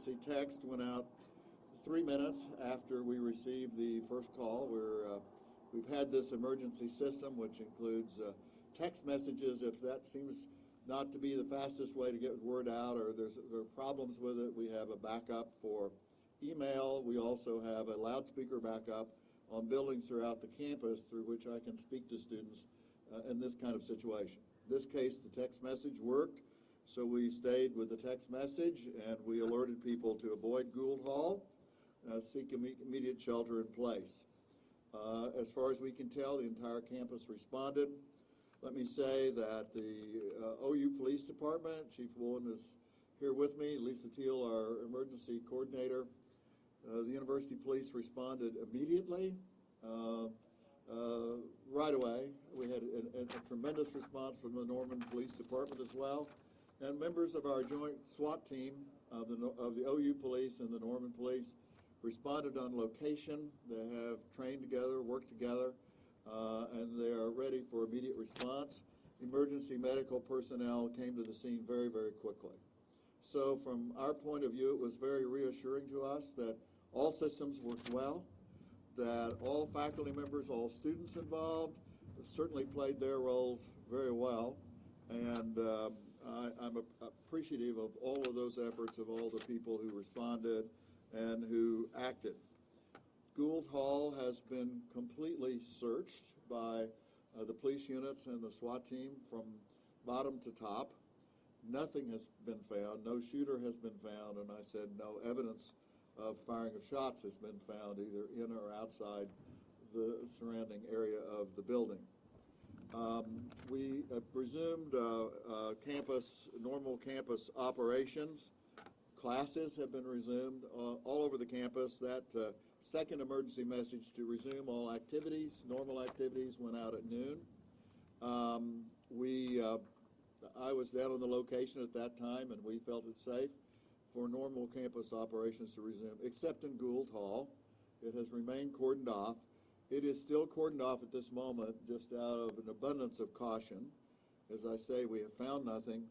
emergency text went out 3 minutes after we received the first call. We've had this emergency system, which includes text messages. If that seems not to be the fastest way to get word out, or there are problems with it, we have a backup for email. We also have a loudspeaker backup on buildings throughout the campus through which I can speak to students in this kind of situation. In this case, the text message worked, so we stayed with the text message, and we alerted people to avoid Gould Hall, seek immediate shelter in place. As far as we can tell, the entire campus responded. Let me say that the OU Police Department, Chief Woolen is here with me, Lisa Teal, our emergency coordinator. The University Police responded immediately, right away. We had a tremendous response from the Norman Police Department as well. And members of our joint SWAT team of the OU Police and the Norman Police responded on location. They have trained together, worked together, and they are ready for immediate response. Emergency medical personnel came to the scene very, very quickly. So from our point of view, it was very reassuring to us that all systems worked well, that all faculty members, all students involved certainly played their roles very well, and I'm appreciative of all of those efforts of all the people who responded and who acted. Gould Hall has been completely searched by the police units and the SWAT team from bottom to top. Nothing has been found, no shooter has been found, and I said no evidence of firing of shots has been found either in or outside the surrounding area of the building. We resumed normal campus operations. Classes have been resumed all over the campus. That second emergency message to resume all activities, normal activities, went out at noon. I was down on the location at that time, and we felt it safe for normal campus operations to resume, except in Gould Hall. It has remained cordoned off. It is still cordoned off at this moment, just out of an abundance of caution. As I say, we have found nothing.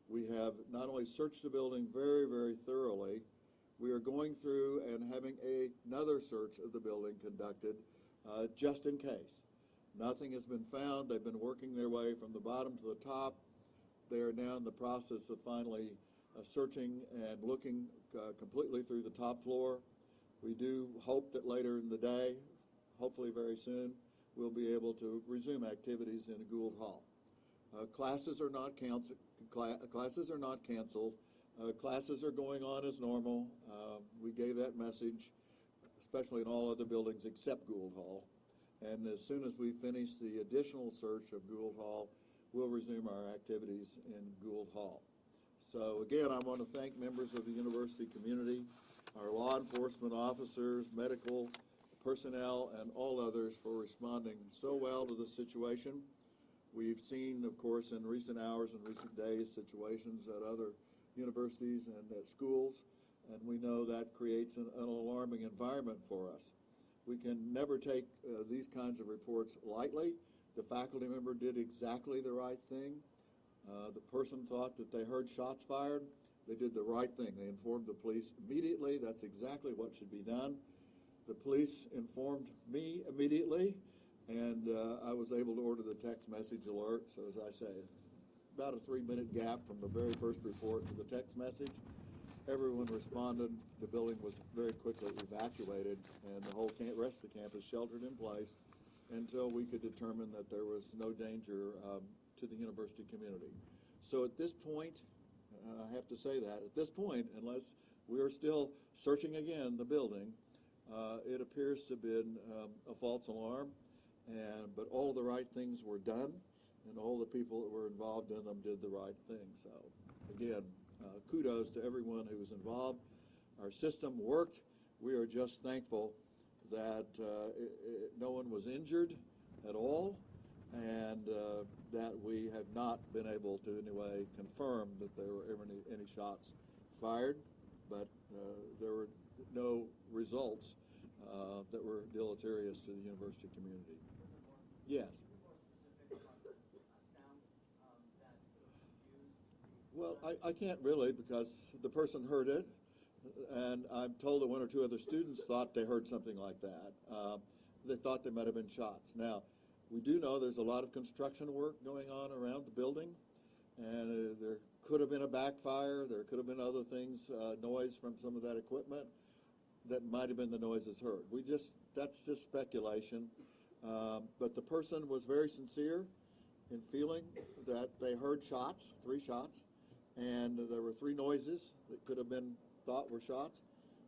We have not only searched the building very, very thoroughly, we are going through and having another search of the building conducted just in case. Nothing has been found. They've been working their way from the bottom to the top. They are now in the process of finally searching and looking completely through the top floor. We do hope that later in the day, hopefully very soon, we'll be able to resume activities in Gould Hall. Classes are not canceled. Classes are going on as normal. We gave that message, especially in all other buildings except Gould Hall. And as soon as we finish the additional search of Gould Hall, we'll resume our activities in Gould Hall. So again, I want to thank members of the university community, our law enforcement officers, medical personnel, and all others for responding so well to the situation. We've seen, of course, in recent hours and recent days, situations at other universities and at schools, and we know that creates an alarming environment for us. We can never take these kinds of reports lightly. The faculty member did exactly the right thing. The person thought that they heard shots fired. They did the right thing. They informed the police immediately. That's exactly what should be done. The police informed me immediately, and I was able to order the text message alert. So as I say, about a 3-minute gap from the very first report to the text message. Everyone responded. The building was very quickly evacuated, and the whole rest of the campus sheltered in place until we could determine that there was no danger to the university community. So at this point, I have to say that, at this point, unless we are still searching again the building, it appears to have been a false alarm, but all the right things were done, and all the people that were involved in them did the right thing. So again, kudos to everyone who was involved. Our system worked. We are just thankful that no one was injured at all, and that we have not been able to in any way confirm that there were ever any shots fired, but there were no results that were deleterious to the university community. Yes. Well, I can't really, because the person heard it, And I'm told that one or two other students thought they heard something like that. They thought they might have been shots. Now, we do know there's a lot of construction work going on around the building, and there could have been a backfire. There could have been other things, noise from some of that equipment that might have been the noises heard. That's just speculation. But the person was very sincere in feeling that they heard shots, 3 shots, and there were 3 noises that could have been thought were shots.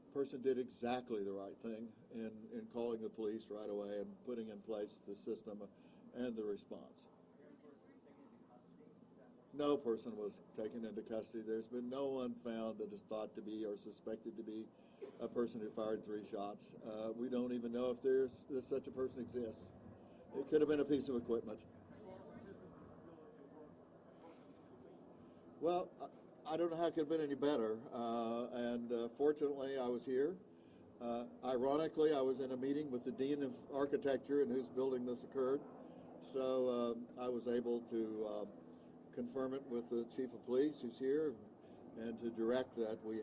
The person did exactly the right thing in calling the police right away and putting in place the system and the response. No person was taken into custody. There's been no one found that is thought to be or suspected to be a person who fired 3 shots. We don't even know if such a person exists. It could have been a piece of equipment. Well, I don't know how it could have been any better, and fortunately I was here. Ironically, I was in a meeting with the Dean of Architecture in whose building this occurred, so I was able to confirm it with the Chief of Police who's here, and to direct that we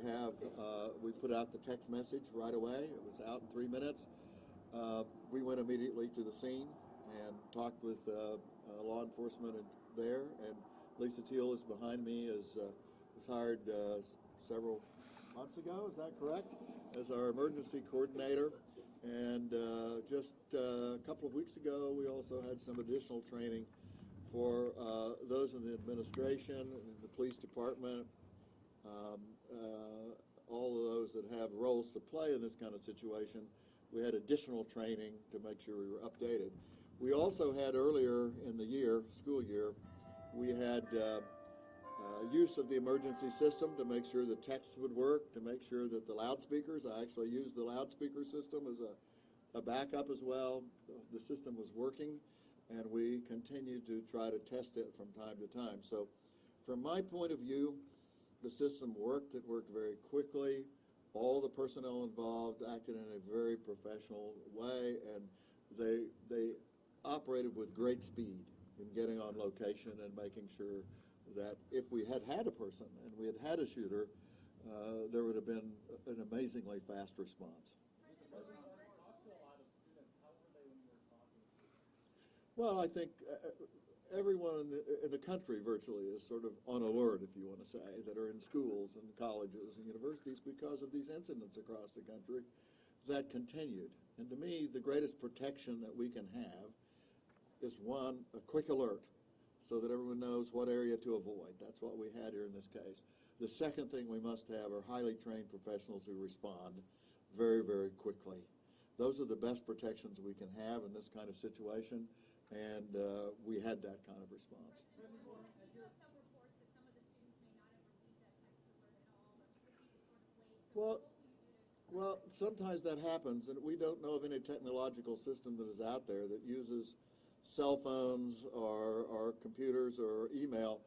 put out the text message right away. It was out in 3 minutes. We went immediately to the scene and talked with law enforcement there, and Lisa Teal is behind me, was hired several months ago, is that correct, as our emergency coordinator. And just a couple of weeks ago, we also had some additional training for those in the administration, the police department, all of those that have roles to play in this kind of situation. We had additional training to make sure we were updated. We also had earlier in the school year, we had use of the emergency system to make sure the text would work, to make sure that the loudspeakers, I actually used the loudspeaker system as a backup as well. The system was working, and we continued to try to test it from time to time. So from my point of view, the system worked. It worked very quickly. All the personnel involved acted in a very professional way, and they operated with great speed in getting on location and making sure that if we had had a person and we had had a shooter, there would have been an amazingly fast response. Well, I think everyone in the country virtually is sort of on alert, if you want to say, that are in schools and colleges and universities because of these incidents across the country that continued. And to me, the greatest protection that we can have is, one, a quick alert so that everyone knows what area to avoid. That's what we had here in this case. The second thing we must have are highly trained professionals who respond very, very quickly. Those are the best protections we can have in this kind of situation, and we had that kind of response. Well, sometimes that happens, and we don't know of any technological system that is out there that uses cell phones or computers or email,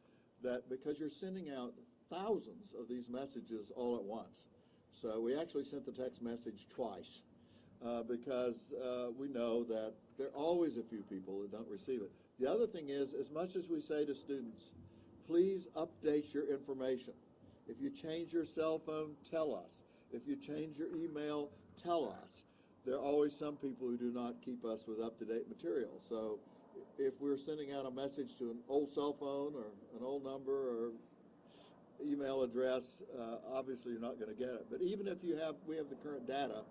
that because you're sending out thousands of these messages all at once. So we actually sent the text message twice because we know that there are always a few people that don't receive it. The other thing is, as much as we say to students, please update your information. If you change your cell phone, tell us. If you change your email, tell us. There are always some people who do not keep us with up-to-date material. So if we're sending out a message to an old cell phone or an old number or email address, obviously you're not going to get it. But even if we have the current data,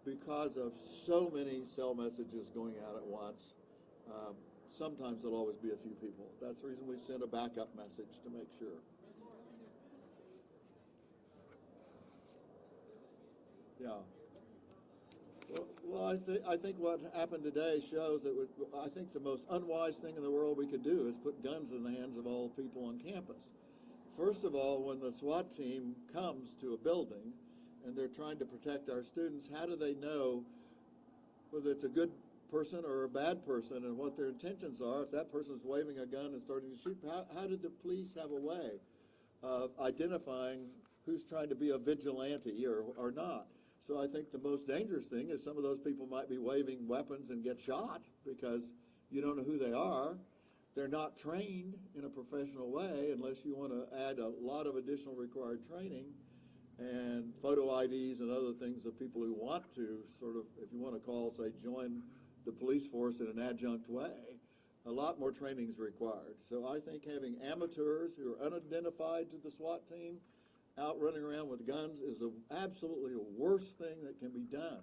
because of so many cell messages going out at once, sometimes there'll always be a few people. That's the reason we send a backup message to make sure. Yeah. Well, I think what happened today shows that I think the most unwise thing in the world we could do is put guns in the hands of all people on campus. First of all, when the SWAT team comes to a building and they're trying to protect our students, how do they know whether it's a good person or a bad person and what their intentions are? If that person's waving a gun and starting to shoot, how did the police have a way of identifying who's trying to be a vigilante or not? So I think the most dangerous thing is some of those people might be waving weapons and get shot because you don't know who they are. They're not trained in a professional way unless you want to add a lot of additional required training. and photo IDs and other things of people who want to sort of, if you want to call, say, join the police force in an adjunct way, a lot more training is required. So I think having amateurs who are unidentified to the SWAT team out running around with guns is absolutely a worst thing that can be done.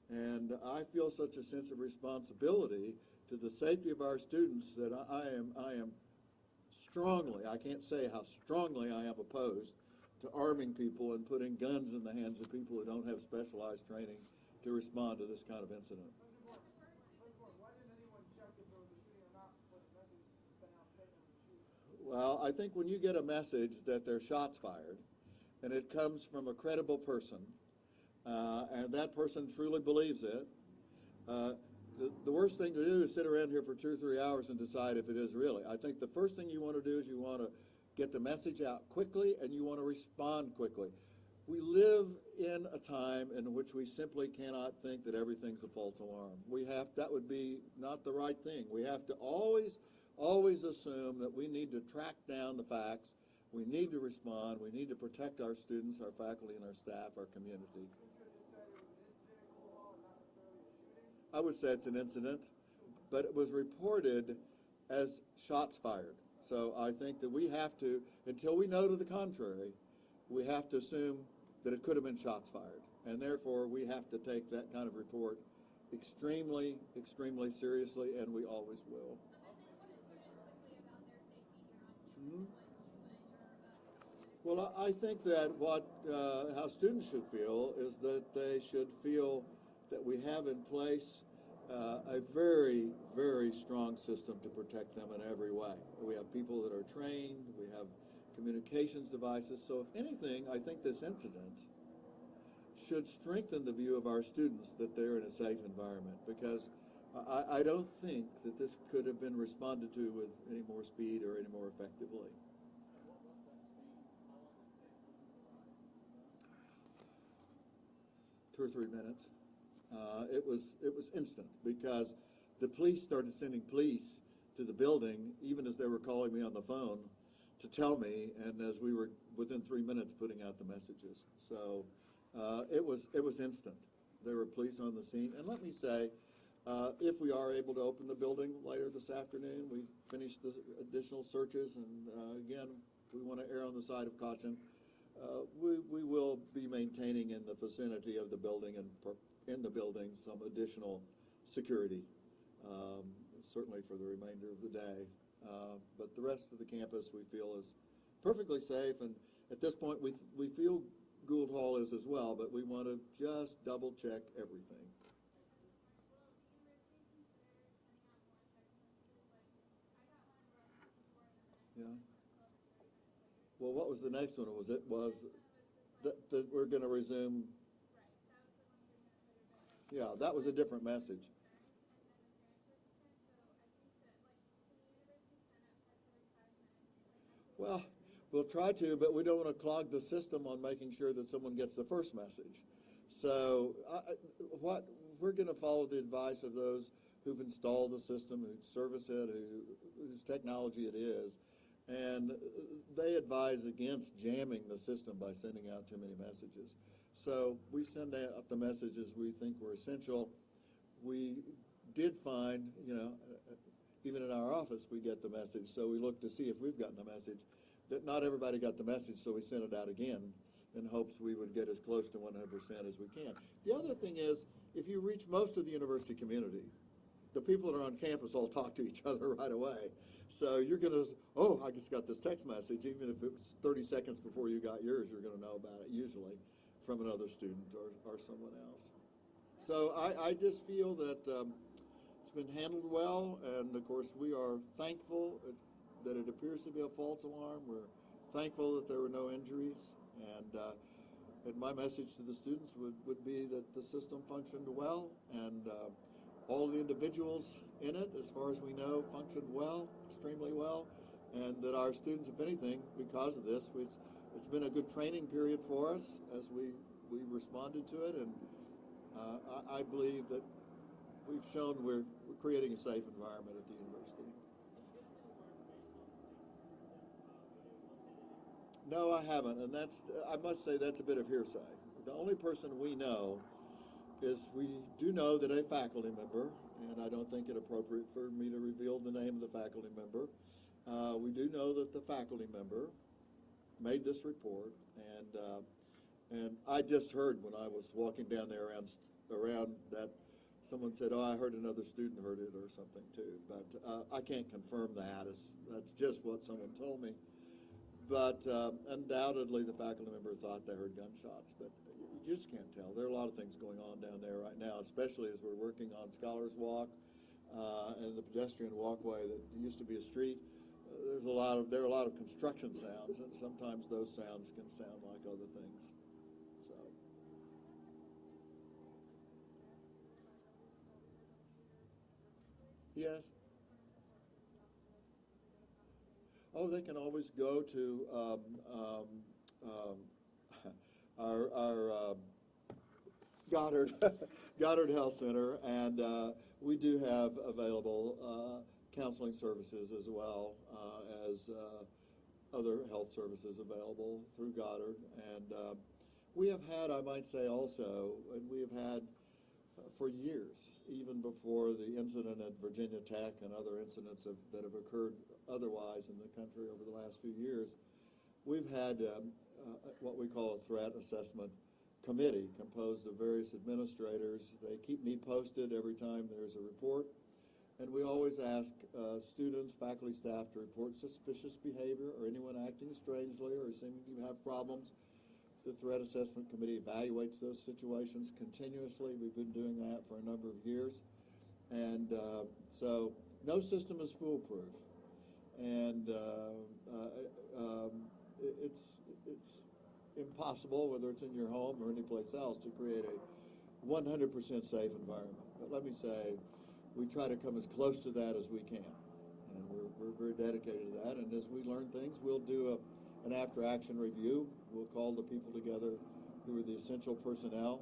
And I feel such a sense of responsibility to the safety of our students that I am strongly, I can't say how strongly I am opposed to arming people and putting guns in the hands of people who don't have specialized training to respond to this kind of incident. Well, I think when you get a message that there's shots fired, and it comes from a credible person, and that person truly believes it, the worst thing to do is sit around here for 2 or 3 hours and decide if it is really. I think the first thing you want to do is you want to get the message out quickly, and you want to respond quickly. We live in a time in which we simply cannot think that everything's a false alarm. That would be not the right thing. We have to always assume that we need to track down the facts. We need to respond. We need to protect our students, our faculty, and our staff, our community. I would say it's an incident, but it was reported as shots fired. So I think that we have to, until we know to the contrary, we have to assume that it could have been shots fired. And therefore, we have to take that kind of report extremely, extremely seriously, and we always will. Well, I think that how students should feel is that they should feel that we have in place a very, very strong system to protect them in every way. We have people that are trained, we have communications devices, so if anything, I think this incident should strengthen the view of our students that they're in a safe environment, because I don't think that this could have been responded to with any more speed or any more effectively. Two or 3 minutes. It was instant, because the police started sending police to the building even as they were calling me on the phone to tell me, and as we were within 3 minutes putting out the messages. So it was instant. There were police on the scene, and let me say, if we are able to open the building later this afternoon, we finish the additional searches, and again, we want to err on the side of caution. We will be maintaining in the vicinity of the building and in the building some additional security, certainly for the remainder of the day. But the rest of the campus we feel is perfectly safe, and at this point we feel Gould Hall is as well, but we want to just double check everything. Yeah. Well, what was the next one? Was that we're going to resume? Yeah, that was a different message. Well, we'll try to, but we don't want to clog the system on making sure that someone gets the first message. So we're going to follow the advice of those who've installed the system, who service it, whose technology it is. And they advise against jamming the system by sending out too many messages. So we send out the messages we think were essential. We did find, even in our office we get the message, so we look to see if we've gotten the message. That not everybody got the message, so we sent it out again in hopes we would get as close to 100% as we can. The other thing is, if you reach most of the university community, the people that are on campus all talk to each other right away. So you're going to, I just got this text message, even if it was 30 seconds before you got yours, you're going to know about it usually from another student or someone else. So I just feel that it's been handled well, and of course we are thankful that it appears to be a false alarm. We're thankful that there were no injuries, and my message to the students would be that the system functioned well, and all the individuals in it, as far as we know, functioned well, extremely well, and that our students, if anything, because of this, it's been a good training period for us as we responded to it, and I believe that we've shown we're creating a safe environment at the university. No, I haven't, and I must say that's a bit of hearsay. The only person we know is we do know that a faculty member, and I don't think it appropriate for me to reveal the name of the faculty member. We do know that the faculty member made this report, and I just heard when I was walking down there around that someone said, "Oh, I heard another student heard it or something too," but I can't confirm that. That's just what someone told me. But undoubtedly, the faculty member thought they heard gunshots, but you just can't tell. There are a lot of things going on down there right now, especially as we're working on Scholars Walk and the pedestrian walkway that used to be a street. There are a lot of construction sounds, and sometimes those sounds can sound like other things. So, yes. Oh, they can always go to um, our Goddard Goddard Health Center, and we do have available counseling services as well as other health services available through Goddard. And we have had, I might say also, and we have had for years, even before the incident at Virginia Tech and other incidents that have occurred otherwise in the country over the last few years, we've had what we call a threat assessment committee composed of various administrators. They keep me posted every time there's a report, and we always ask students, faculty, staff to report suspicious behavior or anyone acting strangely or seeming to have problems. The Threat Assessment Committee evaluates those situations continuously. We've been doing that for a number of years. And so no system is foolproof. And it's impossible, whether it's in your home or anyplace else, to create a 100% safe environment. But let me say, we try to come as close to that as we can. And we're very dedicated to that. And as we learn things, we'll do an after-action review. We'll call the people together who are the essential personnel,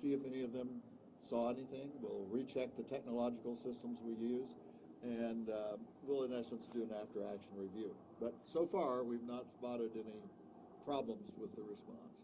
see if any of them saw anything. We'll recheck the technological systems we use, and we'll, in essence, do an after-action review. But so far, we've not spotted any problems with the response.